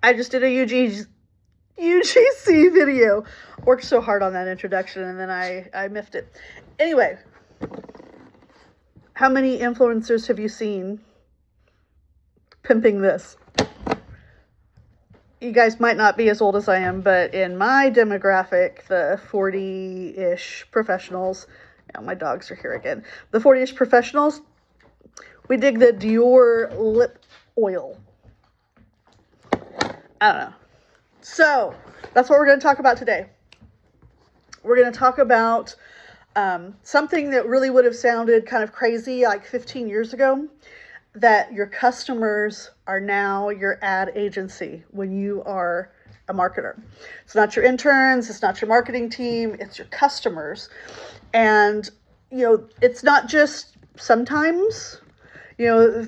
I just did a UGC video. Worked so hard on that introduction and then I miffed it. Anyway, how many influencers have you seen pimping this? You guys might not be as old as I am, but in my demographic, the 40-ish professionals, now my dogs are here again, the 40-ish professionals, we dig the Dior lip oil. I don't know. So that's what we're going to talk about today. We're going to talk about something that really would have sounded kind of crazy like 15 years ago, that your customers are now your ad agency when you are a marketer. It's not your interns, it's not your marketing team, it's your customers. And, you know, it's not just sometimes, you know,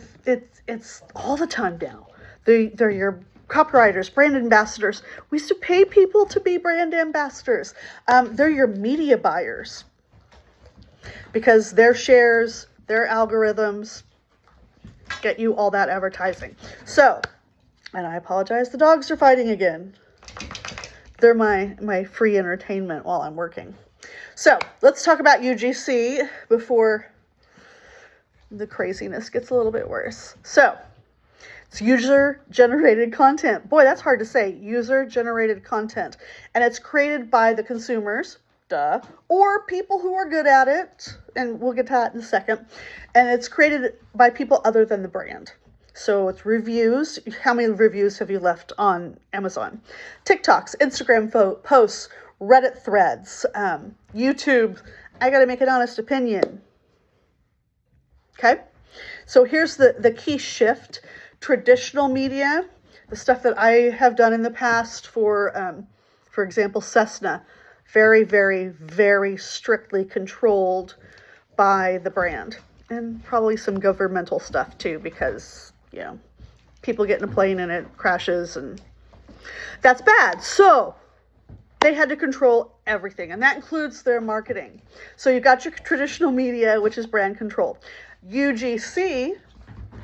it's all the time now. They're your copywriters, brand ambassadors. We used to pay people to be brand ambassadors. They're your media buyers because their shares, their algorithms get you all that advertising. So, and I apologize, the dogs are fighting again. They're my free entertainment while I'm working. So let's talk about UGC before the craziness gets a little bit worse. So it's user-generated content. Boy, that's hard to say. User-generated content. And it's created by the consumers, duh, or people who are good at it, and we'll get to that in a second. And it's created by people other than the brand. So it's reviews. How many reviews have you left on Amazon? TikToks, Instagram posts, Reddit threads, YouTube. I got to make an honest opinion. Okay? So here's the key shift. Traditional media, the stuff that I have done in the past for example, Cessna, very, very, very strictly controlled by the brand. And probably some governmental stuff too, because, you know, people get in a plane and it crashes and that's bad. So they had to control everything, and that includes their marketing. So you've got your traditional media, which is brand controlled. UGC,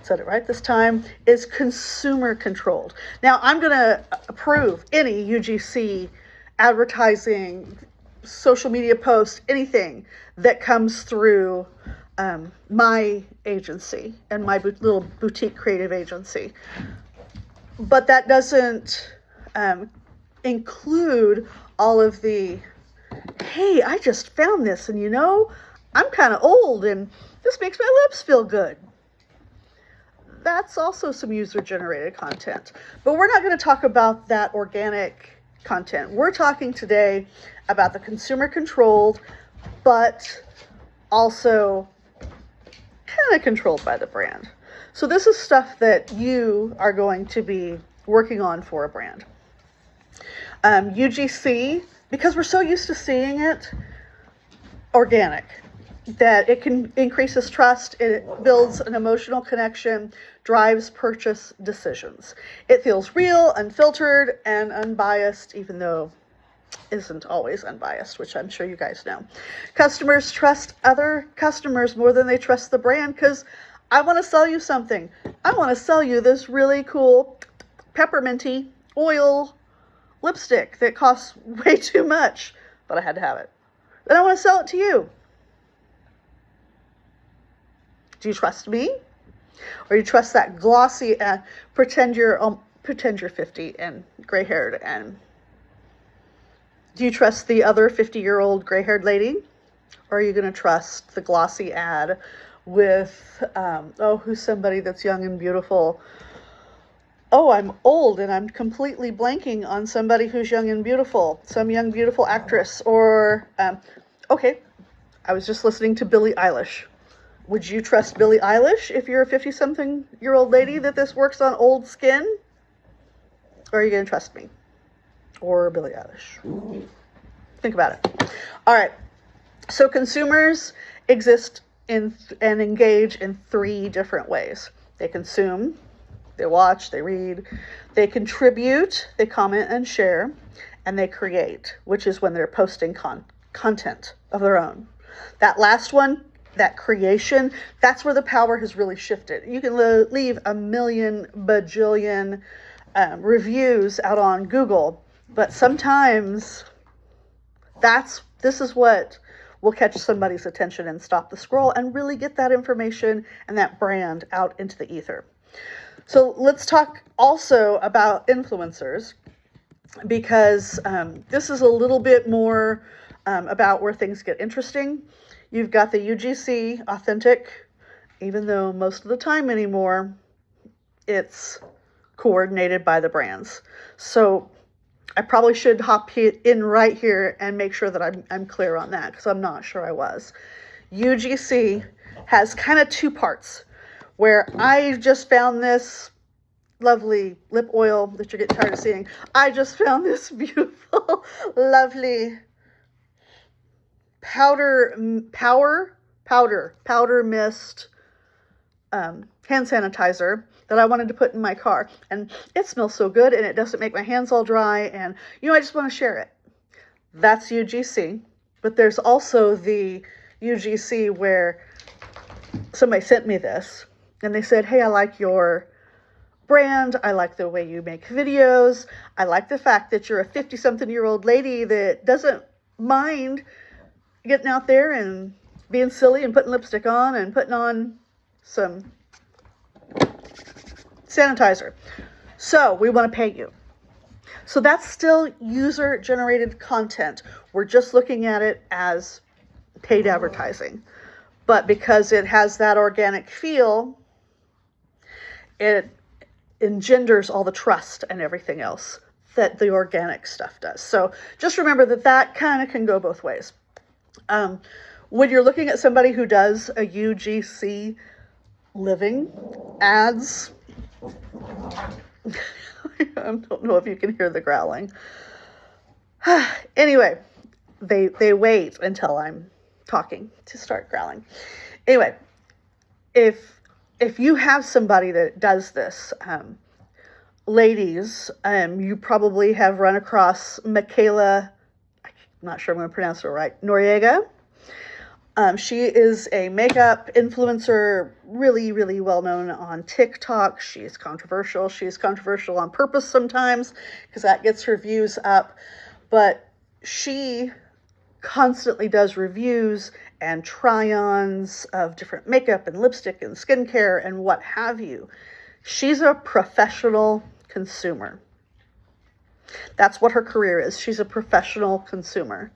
said it right this time, is consumer controlled. Now I'm going to approve any UGC advertising, social media post, anything that comes through my agency and my little boutique creative agency. But that doesn't include all of the, hey, I just found this and you know, I'm kind of old and this makes my lips feel good. That's also some user-generated content. But we're not going to talk about that organic content. We're talking today about the consumer-controlled, but also kind of controlled by the brand. So this is stuff that you are going to be working on for a brand. UGC, because we're so used to seeing it organic, that it can increases trust, it builds an emotional connection, drives purchase decisions. It feels real, unfiltered, and unbiased, even though isn't always unbiased, which I'm sure you guys know. Customers trust other customers more than they trust the brand, because I want to sell you something. I want to sell you this really cool pepperminty oil lipstick that costs way too much, but I had to have it. Then I want to sell it to you. Do you trust me? Or you trust that glossy, pretend you're 50 and gray-haired, and do you trust the other 50-year-old gray-haired lady? Or are you going to trust the glossy ad with, who's somebody that's young and beautiful? Oh, I'm old and I'm completely blanking on somebody who's young and beautiful. Some young, beautiful actress. Or, okay, I was just listening to Billie Eilish. Would you trust Billie Eilish if you're a 50-something-year-old lady that this works on old skin? Or are you going to trust me? Or Billie Eilish? Think about it. All right. So consumers exist and engage in three different ways. They consume, they watch, they read, they contribute, they comment and share, and they create, which is when they're posting content of their own. That last one, that creation, that's where the power has really shifted. You can leave a million bajillion reviews out on Google, but sometimes this is what will catch somebody's attention and stop the scroll and really get that information and that brand out into the ether. So let's talk also about influencers, because this is a little bit more about where things get interesting. You've got the UGC authentic, even though most of the time anymore it's coordinated by the brands. So I probably should hop in right here and make sure that I'm clear on that, because I'm not sure I was. UGC has kind of two parts, where I just found this lovely lip oil that you're getting tired of seeing. I just found this beautiful, lovely powder mist hand sanitizer that I wanted to put in my car, and it smells so good and it doesn't make my hands all dry, and I just want to share it. That's UGC. But there's also the UGC where somebody sent me this and they said, hey, I like your brand, I like the way you make videos, I like the fact that you're a 50-something-year-old lady that doesn't mind getting out there and being silly and putting lipstick on and putting on some sanitizer. So we want to pay you. So that's still user-generated content. We're just looking at it as paid advertising. But because it has that organic feel, it engenders all the trust and everything else that the organic stuff does. So just remember that kind of can go both ways. When you're looking at somebody who does a UGC living ads, I don't know if you can hear the growling. Anyway, they wait until I'm talking to start growling. Anyway, if you have somebody that does this, ladies, you probably have run across Michaela, I'm not sure I'm going to pronounce it right, Noriega. She is a makeup influencer, really, really well known on TikTok. She's controversial. She's controversial on purpose sometimes because that gets her views up. But she constantly does reviews and try-ons of different makeup and lipstick and skincare and what have you. She's a professional consumer. That's what her career is. She's a professional consumer.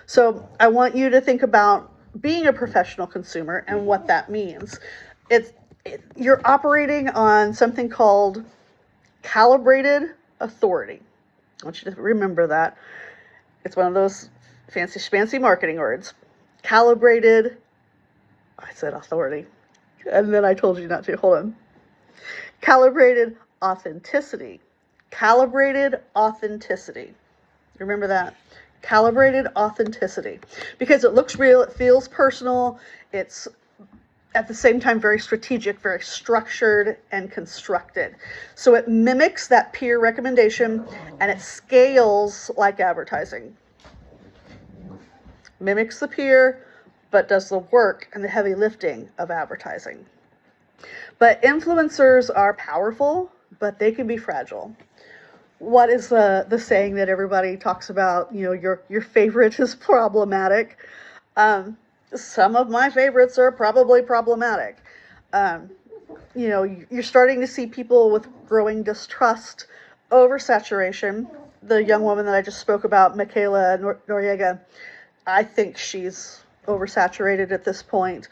So I want you to think about being a professional consumer and what that means. You're operating on something called calibrated authority. I want you to remember that. It's one of those fancy marketing words. Calibrated, I said authority, and then I told you not to. Hold on. Calibrated authenticity. Calibrated authenticity. Remember that? Calibrated authenticity. Because it looks real, it feels personal, it's at the same time very strategic, very structured and constructed. So it mimics that peer recommendation and it scales like advertising. Mimics the peer, but does the work and the heavy lifting of advertising. But influencers are powerful, but they can be fragile. What is the saying that everybody talks about? Your favorite is problematic. Some of my favorites are probably problematic. You're starting to see people with growing distrust, oversaturation. The young woman that I just spoke about, Michaela Noriega, I think she's oversaturated at this point.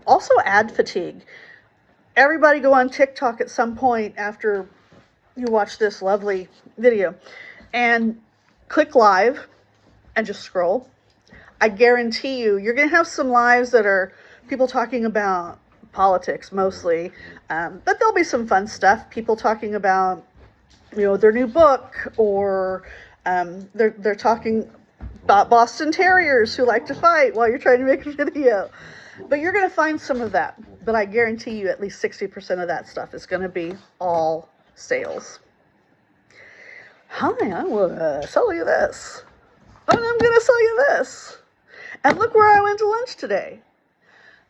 Also ad fatigue. Everybody go on TikTok at some point after you watch this lovely video and click live and just scroll. I guarantee you're going to have some lives that are people talking about politics mostly, but there'll be some fun stuff. People talking about, their new book, or they're talking about Boston Terriers who like to fight while you're trying to make a video. But you're going to find some of that. But I guarantee you at least 60% of that stuff is going to be all sales. Hi, I want to sell you this. And I'm going to sell you this. And look where I went to lunch today.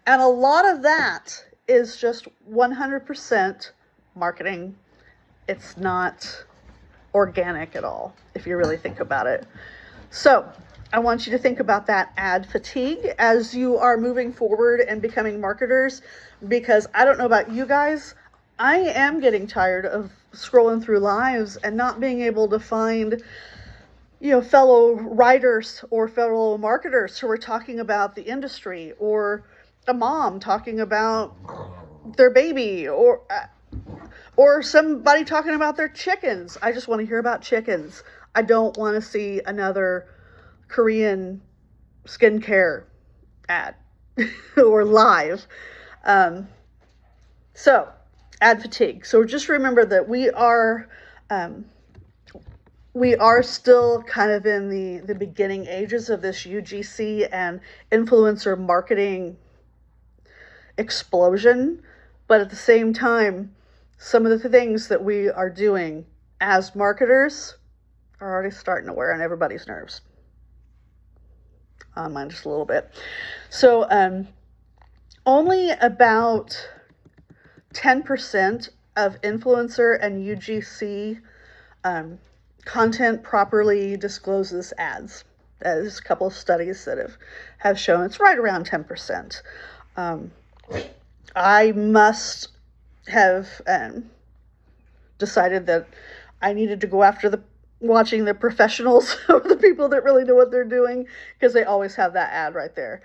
And a lot of that is just 100% marketing it's not organic at all, if you really think about it. So I want you to think about that ad fatigue as you are moving forward and becoming marketers, because I don't know about you guys, I am getting tired of scrolling through lives and not being able to find, fellow writers or fellow marketers who are talking about the industry, or a mom talking about their baby, or somebody talking about their chickens. I just want to hear about chickens. I don't want to see another Korean skincare ad or live. So ad fatigue. So just remember that we are still kind of in the beginning ages of this UGC and influencer marketing explosion. But at the same time, some of the things that we are doing as marketers are already starting to wear on everybody's nerves. On mine just a little bit. So only about 10% of influencer and UGC content properly discloses ads. There's a couple of studies that have shown it's right around 10%. I must have decided that I needed to go after watching the professionals or the people that really know what they're doing, because they always have that ad right there,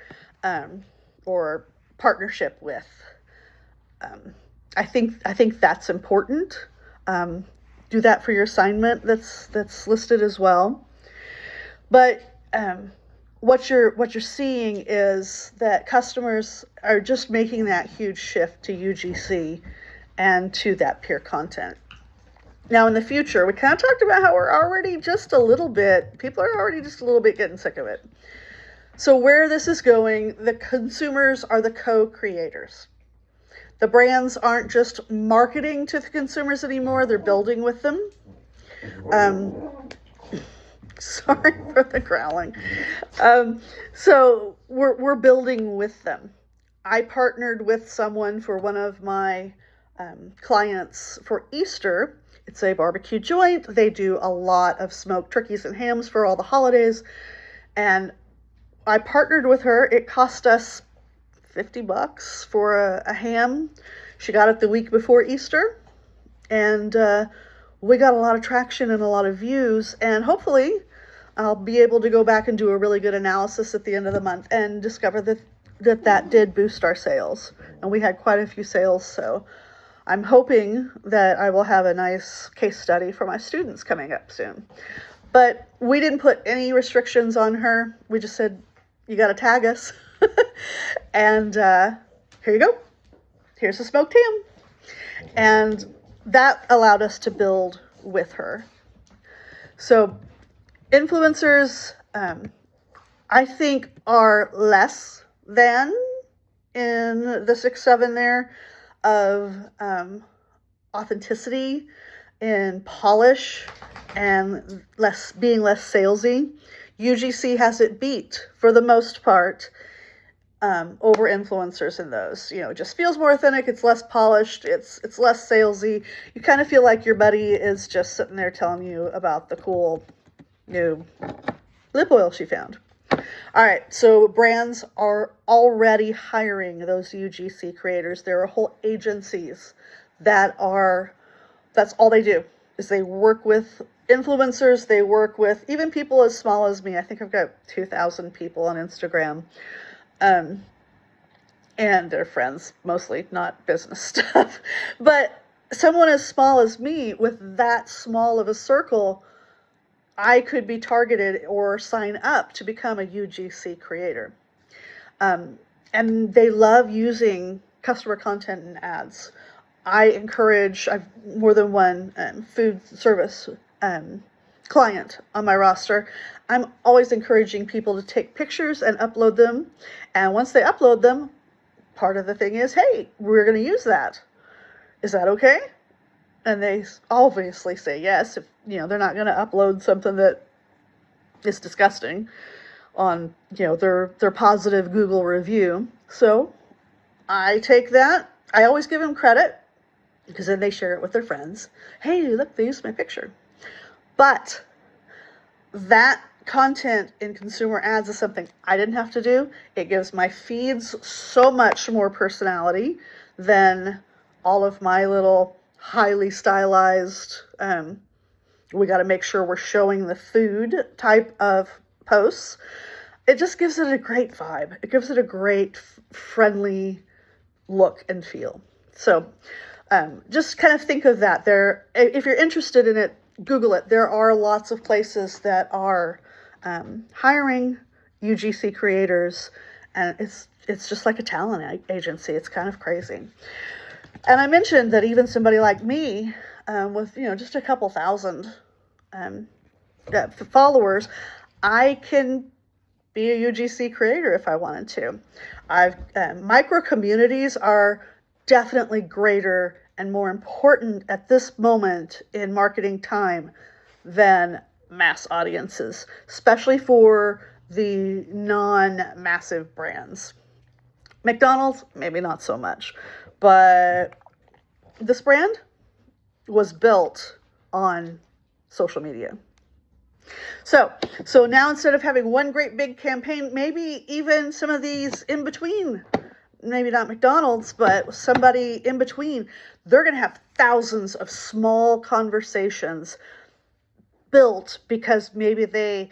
or partnership with. I think that's important. Do that for your assignment that's listed as well. But what you're seeing is that customers are just making that huge shift to UGC and to that peer content. Now, in the future, we kind of talked about how we're already just a little bit, people are already just a little bit getting sick of it. So where this is going, the consumers are the co-creators. The brands aren't just marketing to the consumers anymore, they're building with them. Sorry for the growling. So we're building with them. I partnered with someone for one of my clients for Easter. It's a barbecue joint. They do a lot of smoked turkeys and hams for all the holidays. And I partnered with her. It cost us $50 for a ham. She got it the week before Easter. And we got a lot of traction and a lot of views. And hopefully I'll be able to go back and do a really good analysis at the end of the month and discover that did boost our sales. And we had quite a few sales. So I'm hoping that I will have a nice case study for my students coming up soon. But we didn't put any restrictions on her. We just said, you got to tag us. And here you go. Here's a smoked ham. And that allowed us to build with her. So influencers, I think, are less than in the 6-7 there of authenticity and polish and being less salesy. UGC has it beat for the most part over influencers in those. It just feels more authentic. It's less polished. It's less salesy. You kind of feel like your buddy is just sitting there telling you about the cool new lip oil she found. All right, so brands are already hiring those UGC creators. There are whole agencies that's all they do, is they work with influencers. They work with even people as small as me. I think I've got 2,000 people on Instagram. And they're friends, mostly, not business stuff. But someone as small as me with that small of a circle, I could be targeted or sign up to become a UGC creator. And they love using customer content and ads. I've more than one food service client on my roster. I'm always encouraging people to take pictures and upload them. And once they upload them, part of the thing is, hey, we're going to use that. Is that okay? And they obviously say yes. If they're not going to upload something that is disgusting on their positive Google review. So I take that. I always give them credit. because then they share it with their friends. Hey, look, they used my picture. But that content in consumer ads is something I didn't have to do. It gives my feeds so much more personality than all of my little highly stylized, we got to make sure we're showing the food type of posts. It just gives it a great vibe. It gives it a great friendly look and feel. So just kind of think of that there. If you're interested in it, Google it. There are lots of places that are hiring UGC creators, and it's just like a talent agency. It's kind of crazy. And I mentioned that even somebody like me, with just a couple thousand followers, I can be a UGC creator if I wanted to. Micro communities are definitely greater and more important at this moment in marketing time than mass audiences, especially for the non-massive brands. McDonald's, maybe not so much, but this brand was built on social media. So now instead of having one great big campaign, maybe even some of these in between, maybe not McDonald's, but somebody in between, they're going to have thousands of small conversations built because maybe they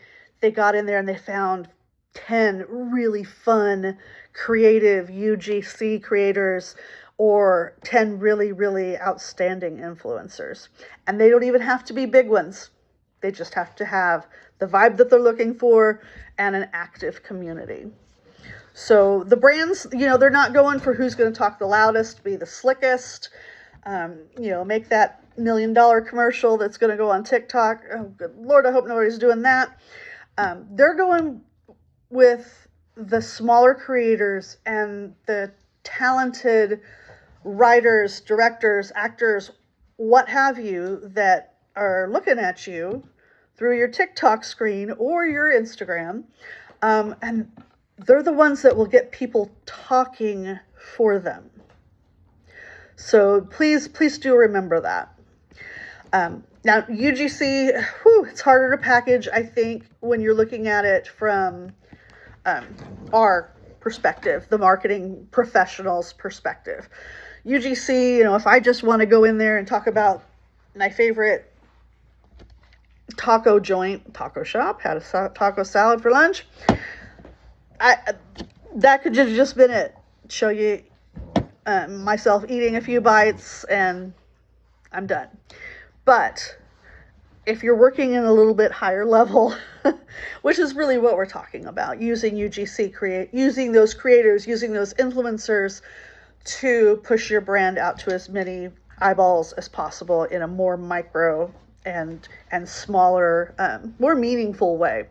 got in there and they found 10 really fun, creative UGC creators or 10 really, really outstanding influencers. And they don't even have to be big ones. They just have to have the vibe that they're looking for and an active community. So the brands, they're not going for who's going to talk the loudest, be the slickest, make that $1 million commercial that's going to go on TikTok. Oh, good Lord, I hope nobody's doing that. They're going with the smaller creators and the talented writers, directors, actors, what have you, that are looking at you through your TikTok screen or your Instagram. And they're the ones that will get people talking for them. So please do remember that. Now, UGC, it's harder to package, I think, when you're looking at it from our perspective, the marketing professional's perspective. UGC, if I just want to go in there and talk about my favorite taco shop, had a taco salad for lunch, that could have just been it. Show you myself eating a few bites and I'm done. But if you're working in a little bit higher level, which is really what we're talking about, using UGC, using those creators, using those influencers to push your brand out to as many eyeballs as possible in a more micro and smaller, more meaningful way.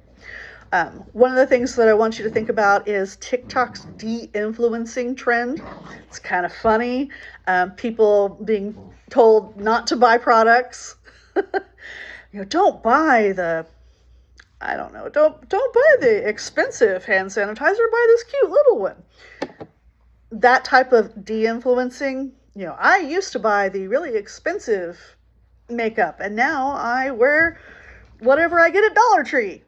One of the things that I want you to think about is TikTok's de-influencing trend. It's kind of funny. People being told not to buy products. Don't buy don't buy the expensive hand sanitizer, buy this cute little one. That type of de-influencing, I used to buy the really expensive makeup and now I wear whatever I get at Dollar Tree.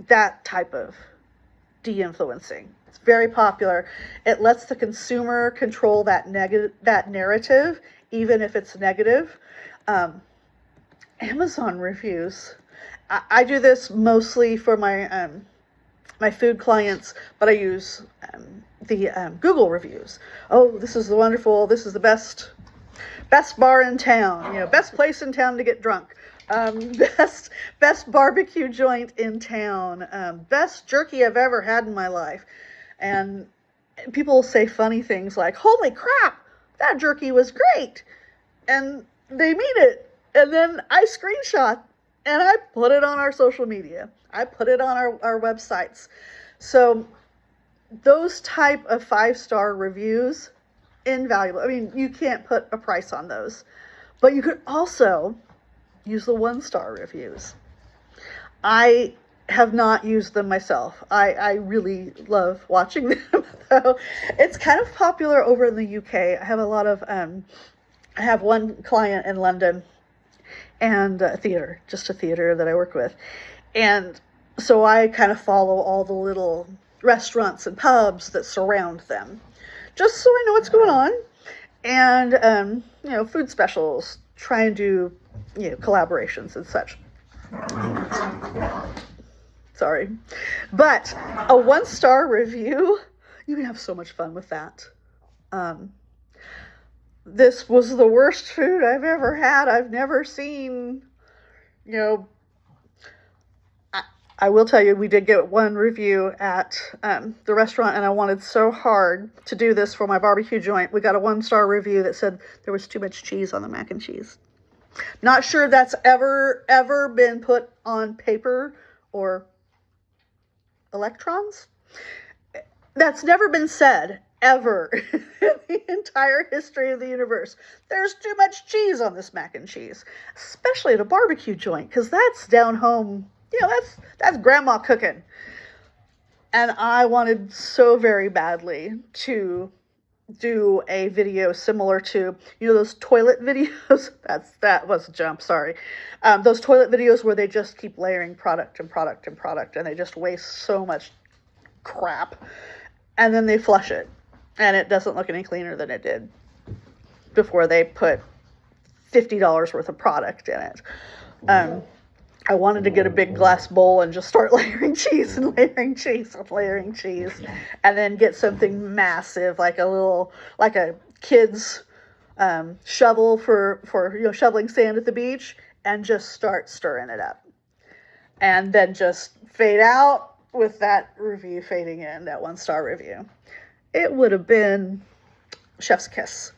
That type of de-influencing. It's very popular. It lets the consumer control that narrative, even if it's negative. Amazon reviews. I do this mostly for my my food clients, but I use the Google reviews. Oh, this is wonderful. This is the best bar in town. Best place in town to get drunk. Best barbecue joint in town. Best jerky I've ever had in my life. And people say funny things like, "Holy crap, that jerky was great," and they mean it. And then I screenshot and I put it on our social media. I put it on our websites. So those type of 5-star reviews, invaluable. I mean, you can't put a price on those, but you could also use the 1-star reviews. I have not used them myself. I really love watching them, though. It's kind of popular over in the UK. I have a lot of I have one client in London, and a theater that I work with. And so I kind of follow all the little restaurants and pubs that surround them, just so I know what's going on. And, food specials, try and do, collaborations and such. Sorry. But a 1-star review, you can have so much fun with that. This was the worst food I've ever had. I've never seen, I will tell you, we did get one review at the restaurant, and I wanted so hard to do this for my barbecue joint. We got a 1-star review that said there was too much cheese on the mac and cheese. Not sure that's ever been put on paper or electrons. That's never been said, ever, in the entire history of the universe. There's too much cheese on this mac and cheese, especially at a barbecue joint, because that's down home. That's grandma cooking. And I wanted so very badly to do a video similar to, those toilet videos. That was a jump, sorry. Those toilet videos where they just keep layering product and product and product, and they just waste so much crap. And then they flush it, and it doesn't look any cleaner than it did before they put $50 worth of product in it. I wanted to get a big glass bowl and just start layering cheese and layering cheese and layering cheese, and then get something massive like a kid's shovel for shoveling sand at the beach, and just start stirring it up, and then just fade out with that review fading in, that 1-star review. It would have been chef's kiss.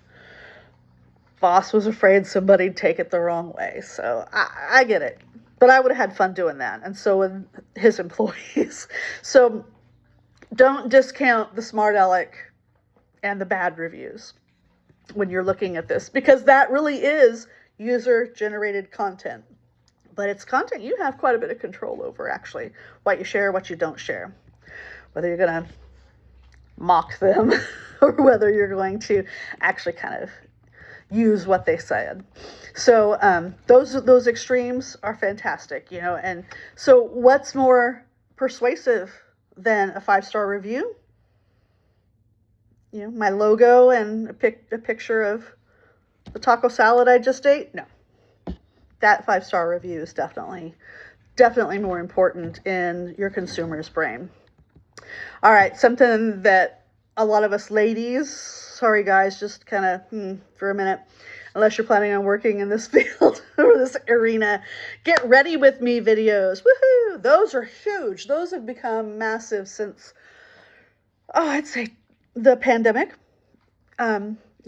Boss was afraid somebody'd take it the wrong way, so I get it. But I would have had fun doing that, and so would his employees. So don't discount the smart aleck and the bad reviews when you're looking at this, because that really is user-generated content. But it's content you have quite a bit of control over, actually. What you share, what you don't share. Whether you're going to mock them or whether you're going to actually kind of use what they said. So those extremes are fantastic, and so what's more persuasive than a 5-star review? My logo and a picture of the taco salad I just ate? No. That 5-star review is definitely more important in your consumer's brain. All right, something that a lot of us ladies, sorry guys, just kind of for a minute, unless you're planning on working in this field or this arena, get ready with me videos. Woohoo! Those are huge. Those have become massive since, I'd say the pandemic.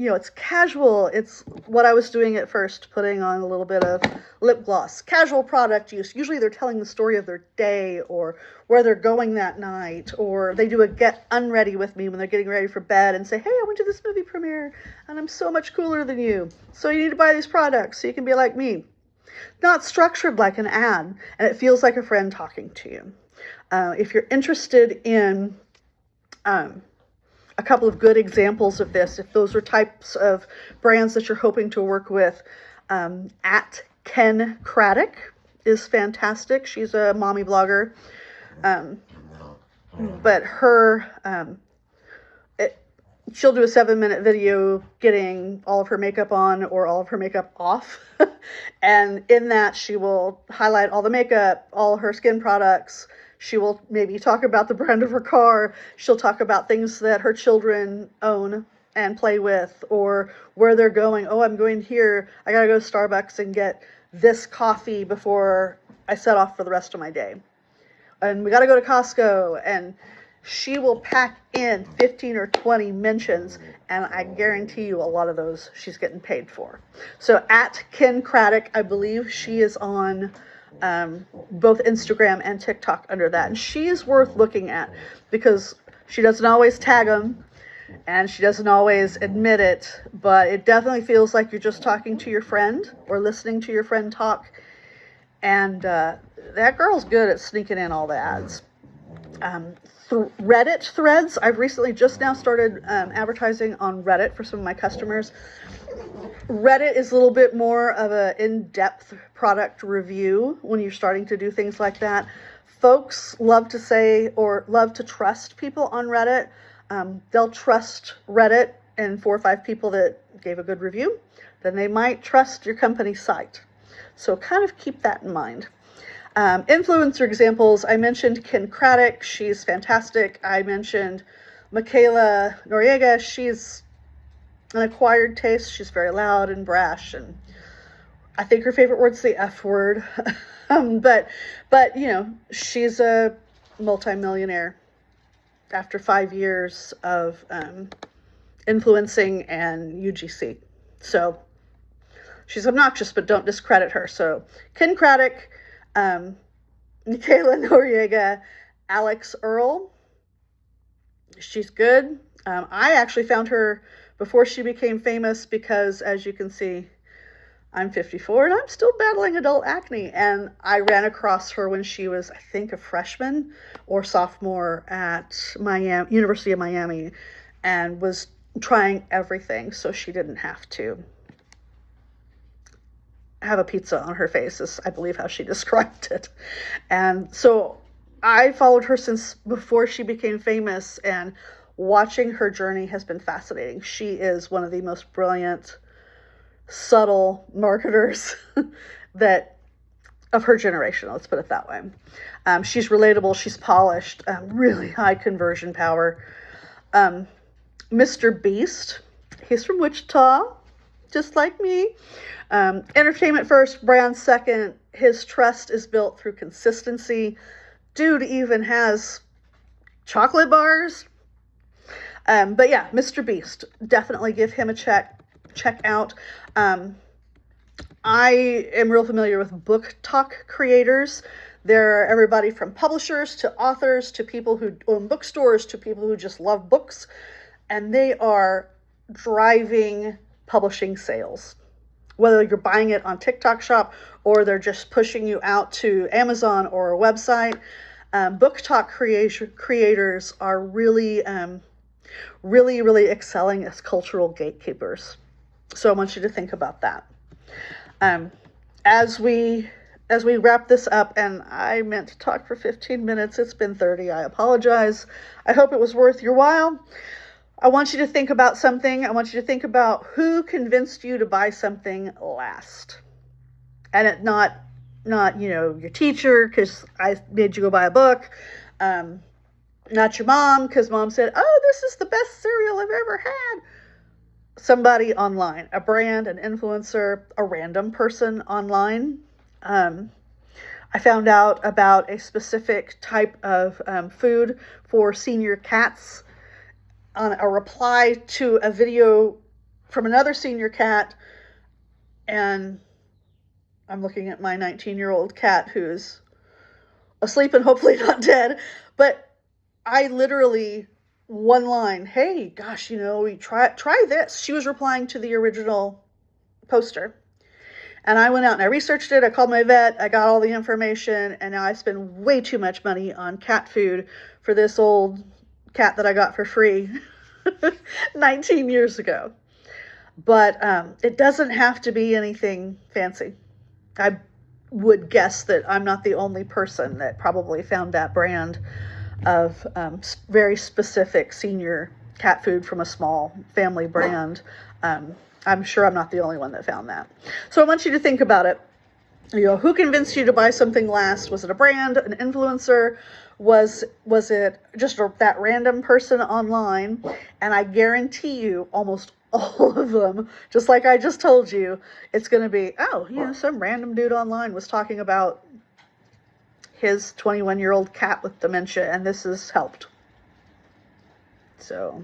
It's casual. It's what I was doing at first, putting on a little bit of lip gloss. Casual product use. Usually they're telling the story of their day or where they're going that night, or they do a get unready with me when they're getting ready for bed and say, hey, I went to this movie premiere and I'm so much cooler than you, so you need to buy these products so you can be like me. Not structured like an ad, and it feels like a friend talking to you. If you're interested in a couple of good examples of this, if those are types of brands that you're hoping to work with, at Ken Craddock is fantastic. She's a mommy blogger, but she'll do a 7-minute video getting all of her makeup on or all of her makeup off. And in that, she will highlight all the makeup, all her skin products. She will maybe talk about the brand of her car. She'll talk about things that her children own and play with, or where they're going. Oh, I'm going here. I got to go to Starbucks and get this coffee before I set off for the rest of my day. And we got to go to Costco. And she will pack in 15 or 20 mentions, and I guarantee you a lot of those she's getting paid for. So at Ken Craddock, I believe she is on both Instagram and TikTok under that. And she is worth looking at because she doesn't always tag them and she doesn't always admit it, but it definitely feels like you're just talking to your friend or listening to your friend talk. And that girl's good at sneaking in all the ads. Reddit threads. I've recently just now started advertising on Reddit for some of my customers. Reddit is a little bit more of an in-depth product review when you're starting to do things like that. Folks love to say or love to trust people on Reddit. They'll trust Reddit and 4 or 5 people that gave a good review. Then they might trust your company's site. So kind of keep that in mind. Influencer examples, I mentioned Ken Craddock. She's fantastic. I mentioned Michaela Noriega. She's an acquired taste. She's very loud and brash, and I think her favorite word's the F word. But you know, she's a multimillionaire after 5 years of influencing and UGC. So she's obnoxious, but don't discredit her. So Ken Craddock, Michaela Noriega, Alex Earl. She's good. I actually found her before she became famous because, as you can see, I'm 54 and I'm still battling adult acne. And I ran across her when she was, I think, a freshman or sophomore at University of Miami, and was trying everything so she didn't have to have a pizza on her face, is I believe how she described it. And so I followed her since before she became famous, and watching her journey has been fascinating. She is one of the most brilliant, subtle marketers that of her generation, let's put it that way. She's relatable, she's polished, really high conversion power. Mr. Beast, he's from Wichita, just like me. Entertainment first, brand second. His trust is built through consistency. Dude even has chocolate bars. But yeah, Mr. Beast, definitely give him a check out. I am real familiar with book talk creators. They're everybody from publishers to authors to people who own bookstores to people who just love books. And they are driving publishing sales. Whether you're buying it on TikTok Shop or they're just pushing you out to Amazon or a website. Book talk creators are really, really excelling as cultural gatekeepers. So I want you to think about that. As we wrap this up, and I meant to talk for 15 minutes, it's been 30, I apologize. I hope it was worth your while. I want you to think about something. I want you to think about who convinced you to buy something last. And it not, your teacher, because I made you go buy a book. Not your mom, because mom said, oh, this is the best cereal I've ever had. Somebody online, a brand, an influencer, a random person online. I found out about a specific type of food for senior cats on a reply to a video from another senior cat. And I'm looking at my 19-year-old cat who's asleep and hopefully not dead. But I literally, one line, hey, gosh, try this. She was replying to the original poster. And I went out and I researched it. I called my vet. I got all the information. And now I spend way too much money on cat food for this old cat that I got for free 19 years ago. But it doesn't have to be anything fancy. I would guess that I'm not the only person that probably found that brand of very specific senior cat food from a small family brand. I'm sure I'm not the only one that found that. So I want you to think about it. Who convinced you to buy something last? Was it a brand, an influencer? Was it just that random person online? And I guarantee you almost all of them, just like I just told you, it's going to be, some random dude online was talking about his 21-year-old cat with dementia, and this has helped. So,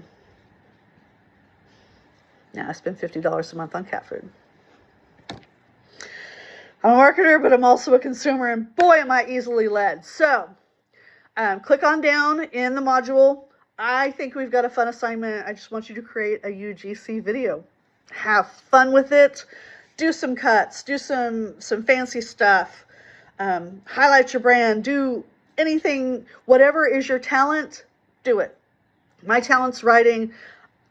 yeah, I spend $50 a month on cat food. I'm a marketer, but I'm also a consumer, and boy, am I easily led. So, click on down in the module. I think we've got a fun assignment. I just want you to create a UGC video. Have fun with it. Do some cuts. Do some fancy stuff. Highlight your brand. Do anything, whatever is your talent, do it. My talent's writing.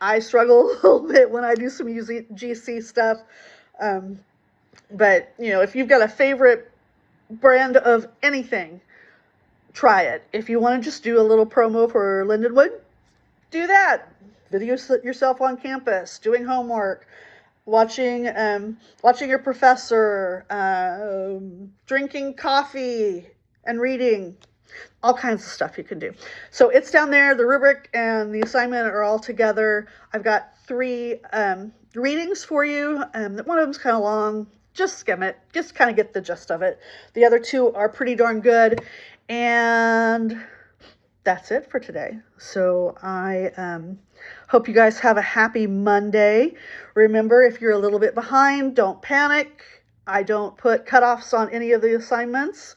I struggle a little bit when I do some UGC stuff. But, you know, if you've got a favorite brand of anything, try it. If you want to just do a little promo for Lindenwood, do that. Video yourself on campus, doing homework, watching your professor, drinking coffee and reading. All kinds of stuff you can do. So it's down there. The rubric and the assignment are all together. I've got 3 readings for you. One of them's kind of long. Just skim it. Just kind of get the gist of it. The other 2 are pretty darn good. And that's it for today. So I hope you guys have a happy Monday. Remember, if you're a little bit behind, don't panic. I don't put cutoffs on any of the assignments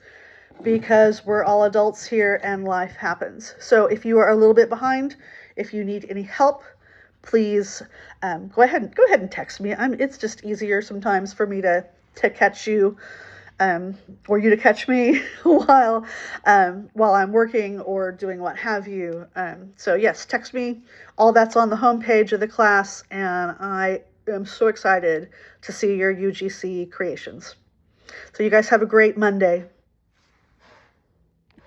because we're all adults here and life happens. So if you are a little bit behind, if you need any help, please go ahead and text me. It's just easier sometimes for me to catch you or you to catch me while I'm working or doing what have you. So yes, text me. All that's on the homepage of the class, and I am so excited to see your UGC creations. So you guys have a great Monday.